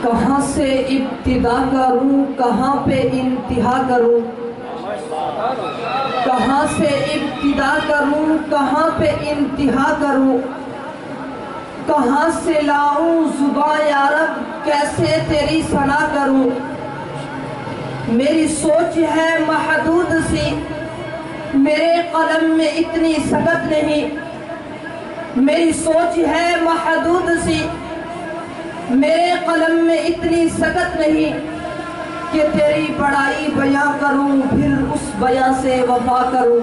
कहाँ से इब्तिदा करूँ, कहाँ पे इंतहा करूँ, कहाँ से इब्तिदा करूँ, कहाँ पे इंतहा करूँ, कहाँ से लाऊं जुबां या रब, कैसे तेरी सना करूँ। मेरी सोच है महदूद सी, मेरे कलम में इतनी सकत नहीं। मेरी सोच है महदूद सी, मेरे कलम में इतनी सकत नहीं कि तेरी बड़ाई बयां करूं, फिर उस बयां से वफा करूं।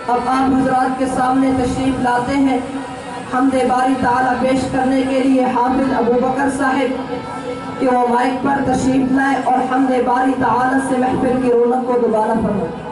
अब आप हजरात के सामने तशरीफ लाते हैं हमदे बारी ताला पेश करने के लिए हाफिज अबू बकर साहिब कि वो माइक पर तशरीफ लाए और हमदे बारी ताला से महफिल की रौनक को दोबारा फरमाएं।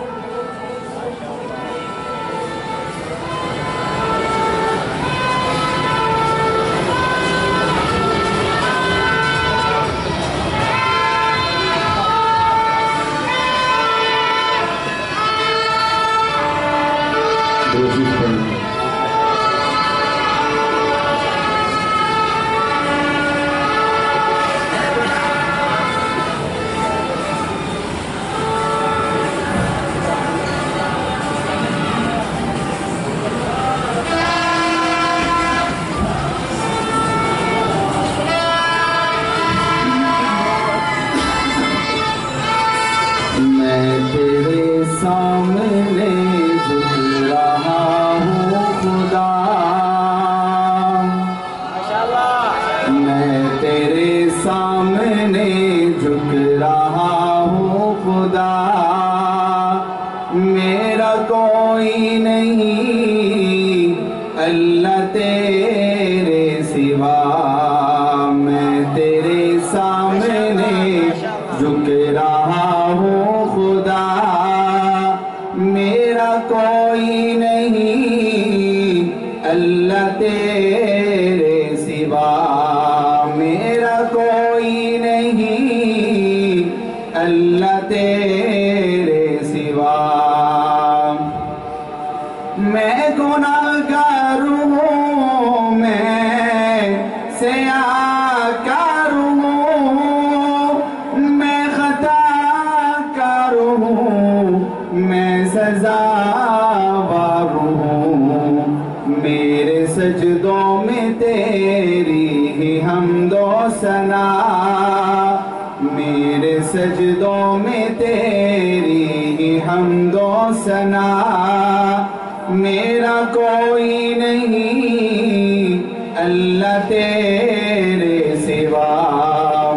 सजदों में तेरी ही हमदो सना, मेरा कोई नहीं अल्लाह तेरे सिवा।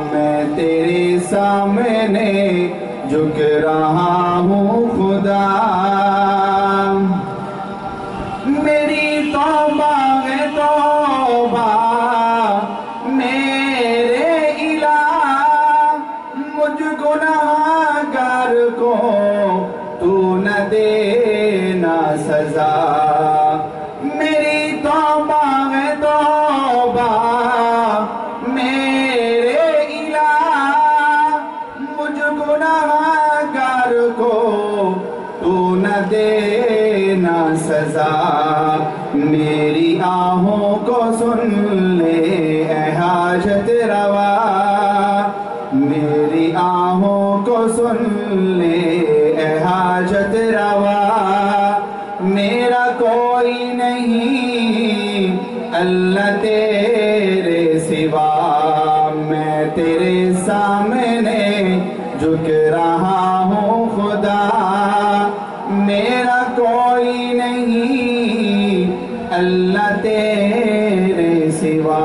मैं तेरे सामने झुक रहा हूँ खुदा, मेरी तौबा है तौबा मेरे इलाह, मुझ गुनाहगार को तू न देना सजा। मेरी तौबा है तौबा मेरे इलाह, मुझ गुनाहगार को तू न देना सजा। मेरी आहों को सुन ले ऐ हाजत रवा, मेरी आहों को सुन ले ऐ हाजत रवा। मेरा कोई नहीं अल्लाह तेरे सिवा, मैं तेरे सामने झुक रहा हूँ खुदा। मेरा कोई नहीं अल्लाह तेरे सिवा।